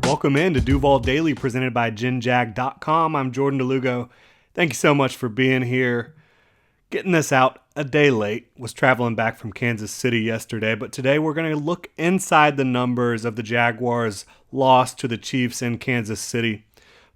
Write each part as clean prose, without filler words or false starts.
Welcome in to Duval Daily, presented by GenJag.com. I'm Jordan Lugo. Thank you so much for being here. Getting this out a day late. Was traveling back from Kansas City yesterday, but today we're going to look inside the numbers of the Jaguars' loss to the Chiefs in Kansas City.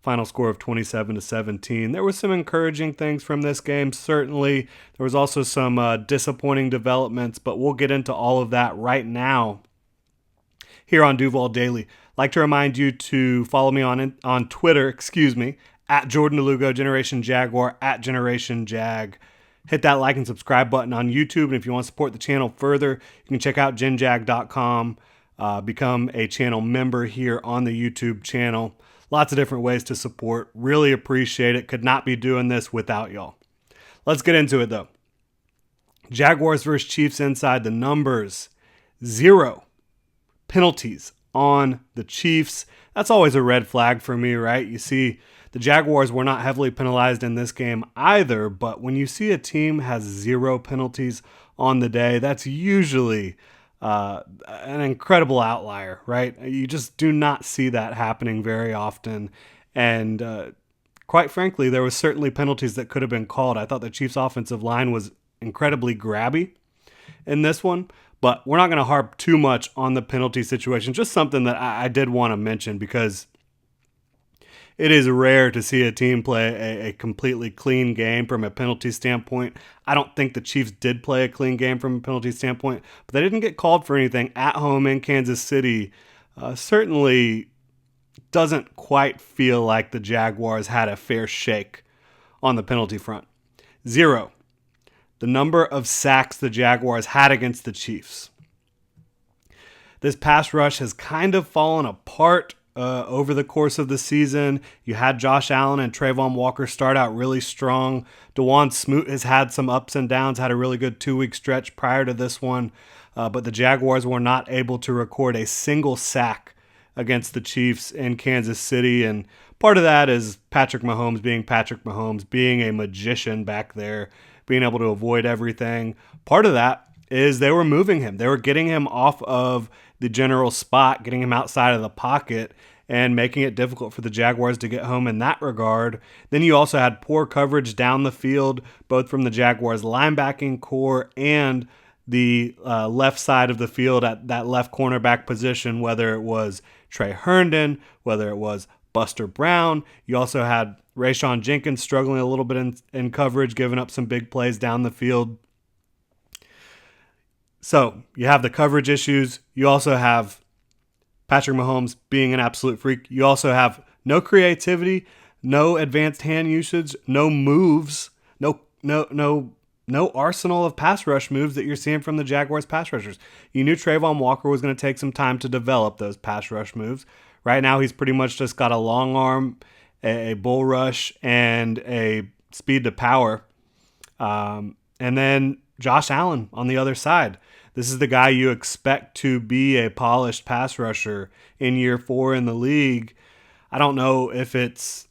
Final score of 27-17. There was some encouraging things from this game, certainly. There was also some disappointing developments, but we'll get into all of that right now here on Duval Daily. I'd like to remind you to follow me on Twitter, at Jordan Lugo, Generation Jaguar, at Generation Jag. Hit that like and subscribe button on YouTube, and if you want to support the channel further, you can check out GenJag.com, become a channel member here on the YouTube channel. Lots of different ways to support. Really appreciate it. Could not be doing this without y'all. Let's get into it, though. Jaguars versus Chiefs inside the numbers. 0 penalties on the Chiefs. That's always a red flag for me, right? You see, the Jaguars were not heavily penalized in this game either, but when you see a team has 0 penalties on the day, that's usually an incredible outlier, right? You just do not see that happening very often. And quite frankly, there was certainly penalties that could have been called. I thought the Chiefs' offensive line was incredibly grabby in this one. But we're not going to harp too much on the penalty situation. Just something that I did want to mention, because it is rare to see a team play a completely clean game from a penalty standpoint. I don't think the Chiefs did play a clean game from a penalty standpoint, but they didn't get called for anything at home in Kansas City. Certainly doesn't quite feel like the Jaguars had a fair shake on the penalty front. 0. The number of sacks the Jaguars had against the Chiefs. This pass rush has kind of fallen apart over the course of the season. You had Josh Allen and Trayvon Walker start out really strong. DeJuan Smoot has had some ups and downs, had a really good 2-week stretch prior to this one. But the Jaguars were not able to record a single sack against the Chiefs in Kansas City. And part of that is Patrick Mahomes being a magician back there, being able to avoid everything. Part of that is they were moving him. They were getting him off of the general spot, getting him outside of the pocket, and making it difficult for the Jaguars to get home in that regard. Then you also had poor coverage down the field, both from the Jaguars linebacking core and the left side of the field at that left cornerback position, whether it was Trey Herndon, whether it was Buster Brown. You also had Rayshawn Jenkins struggling a little bit in coverage, giving up some big plays down the field. So you have the coverage issues. You also have Patrick Mahomes being an absolute freak. You also have no creativity, no advanced hand usage, no moves, no arsenal of pass rush moves that you're seeing from the Jaguars pass rushers. You knew Trayvon Walker was going to take some time to develop those pass rush moves. Right now, he's pretty much just got a long arm, a bull rush, and a speed to power. And then Josh Allen on the other side. This is the guy you expect to be a polished pass rusher in year 4 in the league. I don't know if it's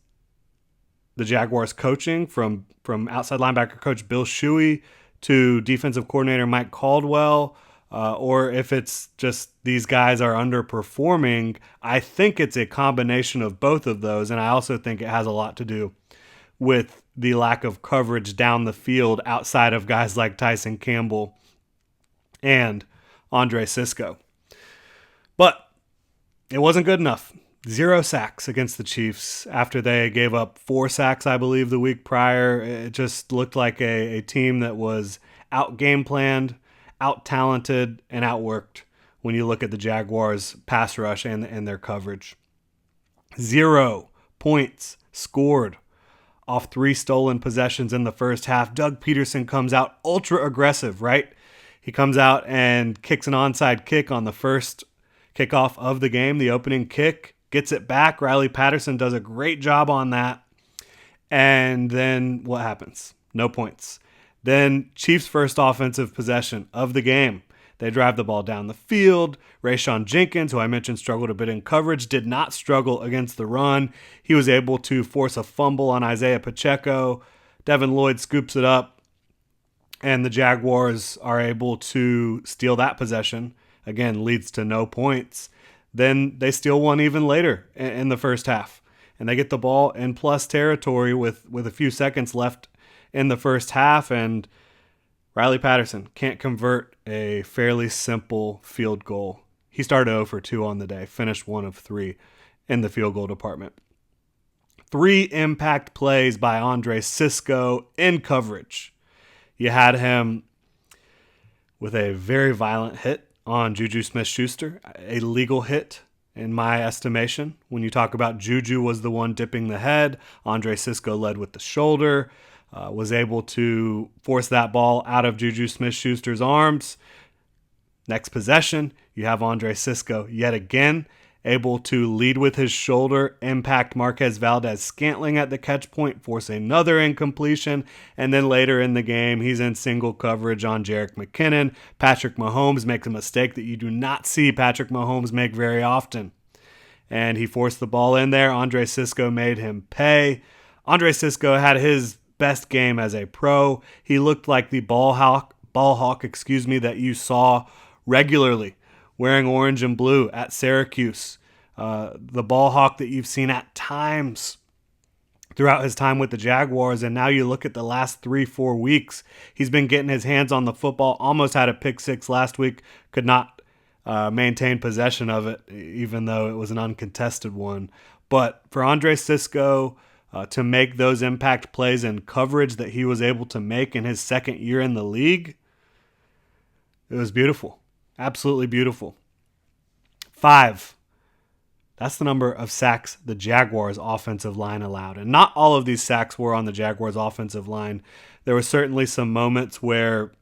the Jaguars coaching from outside linebacker coach Bill Shuey to defensive coordinator Mike Caldwell, or if it's just these guys are underperforming. I think it's a combination of both of those, and I also think it has a lot to do with the lack of coverage down the field outside of guys like Tyson Campbell and Andre Sisco. But it wasn't good enough. 0 sacks against the Chiefs after they gave up 4 sacks, I believe, the week prior. It just looked like a team that was out-game planned, out-talented, and outworked when you look at the Jaguars' pass rush and their coverage. 0 points scored off 3 stolen possessions in the first half. Doug Peterson comes out ultra aggressive, right? He comes out and kicks an onside kick on the first kickoff of the game, the opening kick, gets it back. Riley Patterson does a great job on that. And then what happens? No points. Then Chiefs' first offensive possession of the game. They drive the ball down the field. Rayshawn Jenkins, who I mentioned struggled a bit in coverage, did not struggle against the run. He was able to force a fumble on Isaiah Pacheco. Devin Lloyd scoops it up, and the Jaguars are able to steal that possession. Again, leads to no points. then they steal one even later in the first half. And they get the ball in plus territory with a few seconds left in the first half, and Riley Patterson can't convert a fairly simple field goal. He started 0 for 2 on the day, finished 1 of 3 in the field goal department. 3 impact plays by Andre Cisco in coverage. You had him with a very violent hit on Juju Smith-Schuster, a legal hit in my estimation. When you talk about Juju was the one dipping the head, Andre Cisco led with the shoulder, was able to force that ball out of Juju Smith-Schuster's arms. Next possession, you have Andre Cisco yet again able to lead with his shoulder, impact Marquez Valdez-Scantling at the catch point, force another incompletion, and then later in the game, he's in single coverage on Jerick McKinnon. Patrick Mahomes makes a mistake that you do not see Patrick Mahomes make very often, and he forced the ball in there. Andre Cisco made him pay. Andre Cisco had his best game as a pro. He looked like the ball hawk, that you saw regularly wearing orange and blue at Syracuse. The ball hawk that you've seen at times throughout his time with the Jaguars. And now you look at the last 3-4 weeks, he's been getting his hands on the football, almost had a pick six last week, could not maintain possession of it, even though it was an uncontested one. But for Andre Cisco to make those impact plays in coverage that he was able to make in his second year in the league, it was beautiful. Absolutely beautiful. 5. That's the number of sacks the Jaguars' offensive line allowed. And not all of these sacks were on the Jaguars' offensive line. There were certainly some moments where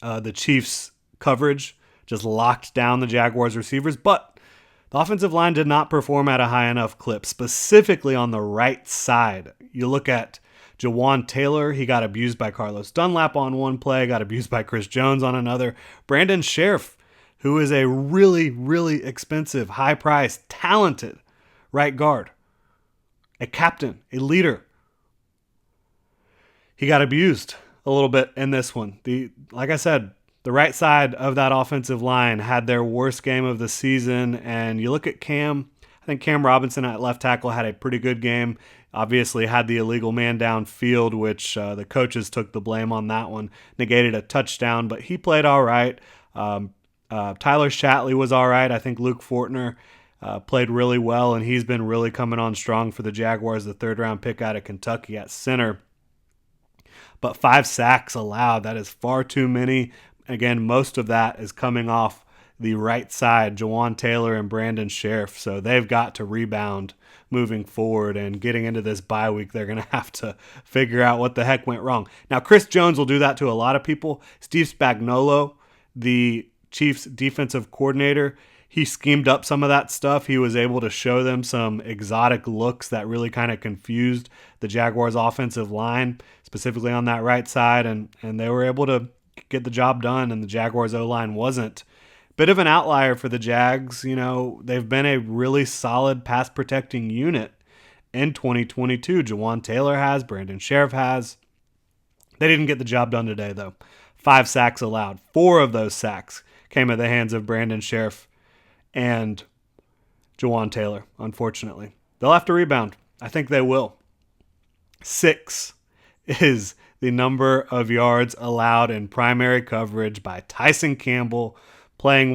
the Chiefs' coverage just locked down the Jaguars' receivers, but the offensive line did not perform at a high enough clip, specifically on the right side. You look at Jawan Taylor, he got abused by Carlos Dunlap on one play, got abused by Chris Jones on another. Brandon Sheriff, who is a really, really expensive, high-priced, talented right guard, a captain, a leader, he got abused a little bit in this one. Like I said, the right side of that offensive line had their worst game of the season, and you look at Cam, I think Cam Robinson at left tackle had a pretty good game. Obviously had the illegal man downfield, which the coaches took the blame on that one, negated a touchdown, but he played all right. Tyler Shatley was all right. I think Luke Fortner played really well, and he's been really coming on strong for the Jaguars, the third-round pick out of Kentucky at center. But 5 sacks allowed, that is far too many. Again, most of that is coming off the right side, Jawan Taylor and Brandon Sheriff, so they've got to rebound moving forward, and getting into this bye week, they're going to have to figure out what the heck went wrong. Now, Chris Jones will do that to a lot of people. Steve Spagnuolo, the Chiefs defensive coordinator, he schemed up some of that stuff. He was able to show them some exotic looks that really kind of confused the Jaguars offensive line, specifically on that right side, and they were able to get the job done, and the Jaguars O-line wasn't. Bit of an outlier for the Jags. You know, they've been a really solid pass protecting unit in 2022. Jawan Taylor has, Brandon Sheriff has. They didn't get the job done today, though. 5 sacks allowed. 4 of those sacks came at the hands of Brandon Sheriff and Jawan Taylor, unfortunately. They'll have to rebound. I think they will. 6 is the number of yards allowed in primary coverage by Tyson Campbell, playing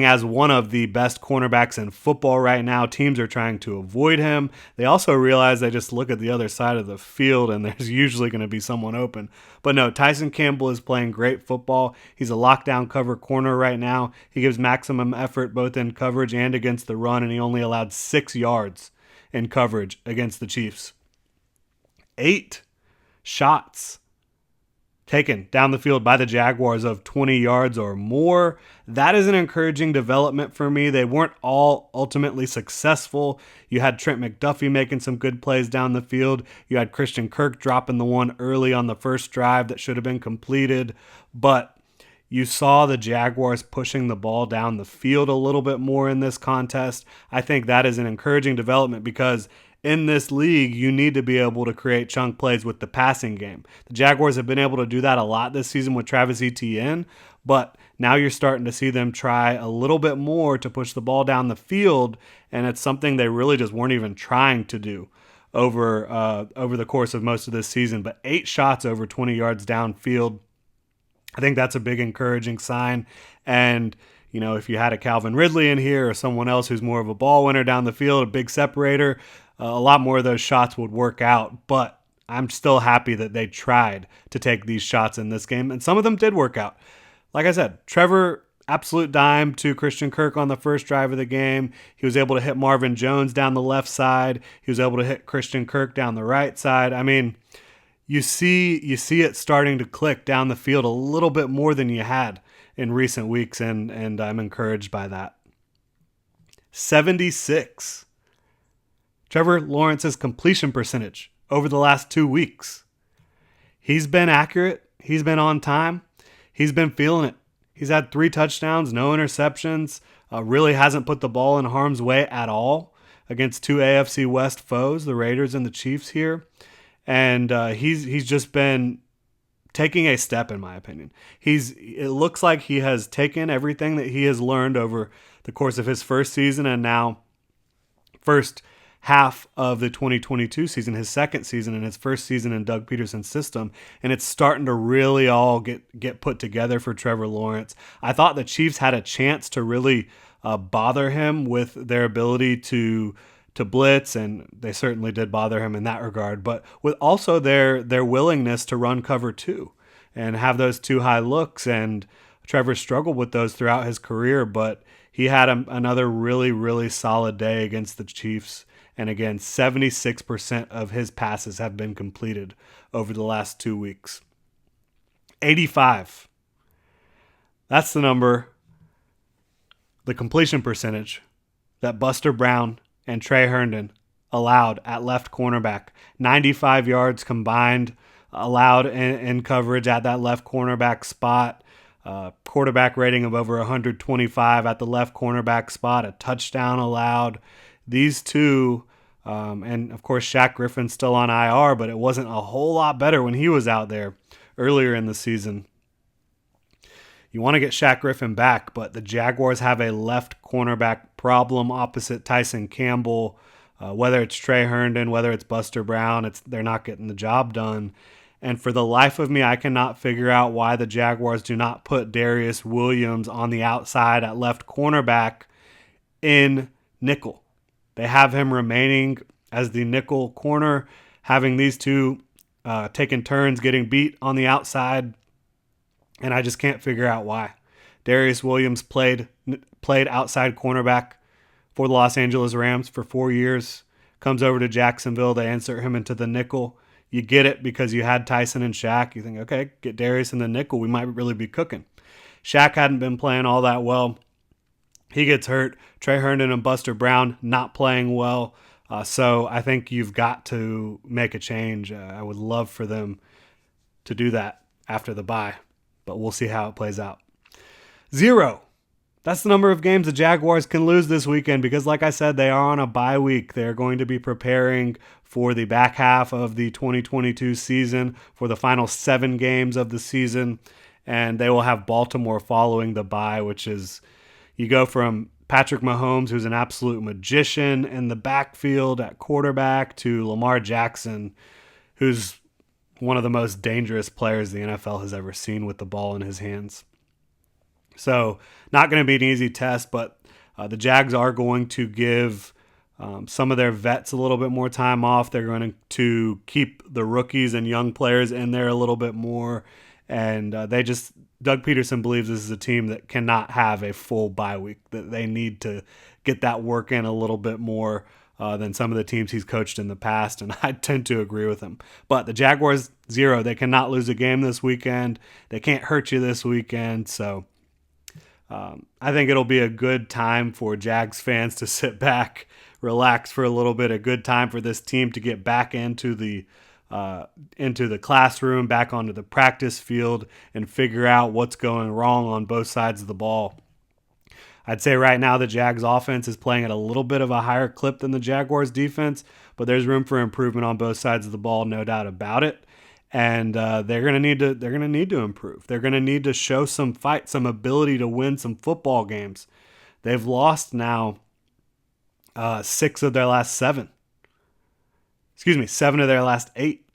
as one of the best cornerbacks in football right now. Teams are trying to avoid him. They also realize they just look at the other side of the field and there's usually going to be someone open. But no, Tyson Campbell is playing great football. He's a lockdown cover corner right now. He gives maximum effort both in coverage and against the run, and he only allowed 6 yards in coverage against the Chiefs. 8 shots taken down the field by the Jaguars of 20 yards or more. That is an encouraging development for me. They weren't all ultimately successful. You had Trent McDuffie making some good plays down the field. You had Christian Kirk dropping the one early on the first drive that should have been completed. But you saw the Jaguars pushing the ball down the field a little bit more in this contest. I think that is an encouraging development because in this league, you need to be able to create chunk plays with the passing game. The Jaguars have been able to do that a lot this season with Travis Etienne, But now you're starting to see them try a little bit more to push the ball down the field, and it's something they really just weren't even trying to do over the course of most of this season. But 8 shots over 20 yards downfield, I think that's a big encouraging sign. And if you had a Calvin Ridley in here or someone else who's more of a ball winner down the field, a big separator, a lot more of those shots would work out. But I'm still happy that they tried to take these shots in this game, and some of them did work out. Like I said, Trevor, absolute dime to Christian Kirk on the first drive of the game. He was able to hit Marvin Jones down the left side. He was able to hit Christian Kirk down the right side. I mean, you see it starting to click down the field a little bit more than you had in recent weeks, and I'm encouraged by that. 76. Trevor Lawrence's completion percentage over the last 2 weeks. He's been accurate. He's been on time. He's been feeling it. He's had 3 touchdowns, no interceptions, really hasn't put the ball in harm's way at all against 2 AFC West foes, the Raiders and the Chiefs here. And he's just been taking a step, in my opinion. It looks like he has taken everything that he has learned over the course of his first season and now first half of the 2022 season, his second season and his first season in Doug Peterson's system, and it's starting to really all get put together for Trevor Lawrence. I thought the Chiefs had a chance to really bother him with their ability to blitz, and they certainly did bother him in that regard, but with also their willingness to run cover 2 and have those 2 high looks, and Trevor struggled with those throughout his career, but he had another really, really solid day against the Chiefs. And again, 76% of his passes have been completed over the last 2 weeks. 85. That's the number, the completion percentage that Buster Brown and Trey Herndon allowed at left cornerback. 95 yards combined allowed in coverage at that left cornerback spot. Quarterback rating of over 125 at the left cornerback spot. A touchdown allowed. These two, and of course Shaq Griffin's still on IR, but it wasn't a whole lot better when he was out there earlier in the season. You want to get Shaq Griffin back, but the Jaguars have a left cornerback problem opposite Tyson Campbell. Whether it's Trey Herndon, whether it's Buster Brown, they're not getting the job done. And for the life of me, I cannot figure out why the Jaguars do not put Darius Williams on the outside at left cornerback in nickel. They have him remaining as the nickel corner, having these two taking turns getting beat on the outside, and I just can't figure out why. Darius Williams played outside cornerback for the Los Angeles Rams for 4 years, comes over to Jacksonville, they insert him into the nickel. You get it because you had Tyson and Shaq. You think, okay, get Darius in the nickel, we might really be cooking. Shaq hadn't been playing all that well. He gets hurt. Trey Herndon and Buster Brown not playing well. So I think you've got to make a change. I would love for them to do that after the bye, but we'll see how it plays out. 0. That's the number of games the Jaguars can lose this weekend because, like I said, they are on a bye week. They're going to be preparing for the back half of the 2022 season, for the final 7 games of the season, and they will have Baltimore following the bye, which is, you go from Patrick Mahomes, who's an absolute magician in the backfield at quarterback, to Lamar Jackson, who's one of the most dangerous players the NFL has ever seen with the ball in his hands. So not going to be an easy test, but the Jags are going to give some of their vets a little bit more time off. They're going to keep the rookies and young players in there a little bit more. And Doug Peterson believes this is a team that cannot have a full bye week, that they need to get that work in a little bit more than some of the teams he's coached in the past, and I tend to agree with him. But the Jaguars, 0. They cannot lose a game this weekend. They can't hurt you this weekend, so I think it'll be a good time for Jags fans to sit back, relax for a little bit, a good time for this team to get back into the classroom, back onto the practice field, and figure out what's going wrong on both sides of the ball. I'd say right now the Jags offense is playing at a little bit of a higher clip than the Jaguars defense, but there's room for improvement on both sides of the ball, no doubt about it. and they're gonna need to improve. They're gonna need to show some fight, some ability to win some football games. They've lost now 6 of their last 7. 7 of their last 8.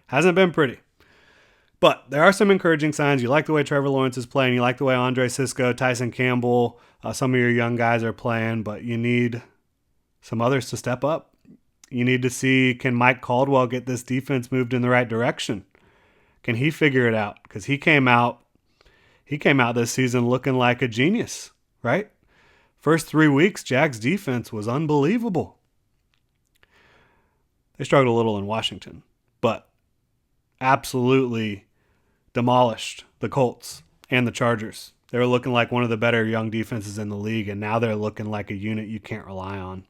Hasn't been pretty. But there are some encouraging signs. You like the way Trevor Lawrence is playing. You like the way Andre Sisco, Tyson Campbell, some of your young guys are playing. But you need some others to step up. You need to see, can Mike Caldwell get this defense moved in the right direction? Can he figure it out? Because he came out this season looking like a genius, right? First 3 weeks, Jags defense was unbelievable. They struggled a little in Washington, but absolutely demolished the Colts and the Chargers. They were looking like one of the better young defenses in the league, and now they're looking like a unit you can't rely on.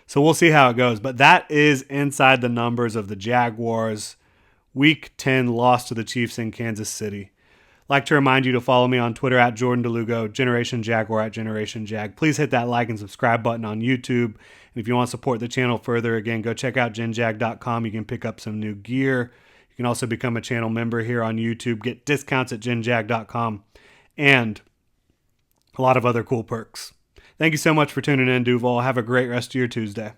So we'll see how it goes. But that is inside the numbers of the Jaguars' Week 10 loss to the Chiefs in Kansas City. I'd like to remind you to follow me on Twitter at Jordan DeLugo, Generation Jaguar at Generation Jag. Please hit that like and subscribe button on YouTube. And if you want to support the channel further, again, go check out genjag.com. You can pick up some new gear. You can also become a channel member here on YouTube, get discounts at genjag.com, and a lot of other cool perks. Thank you so much for tuning in, Duval. Have a great rest of your Tuesday.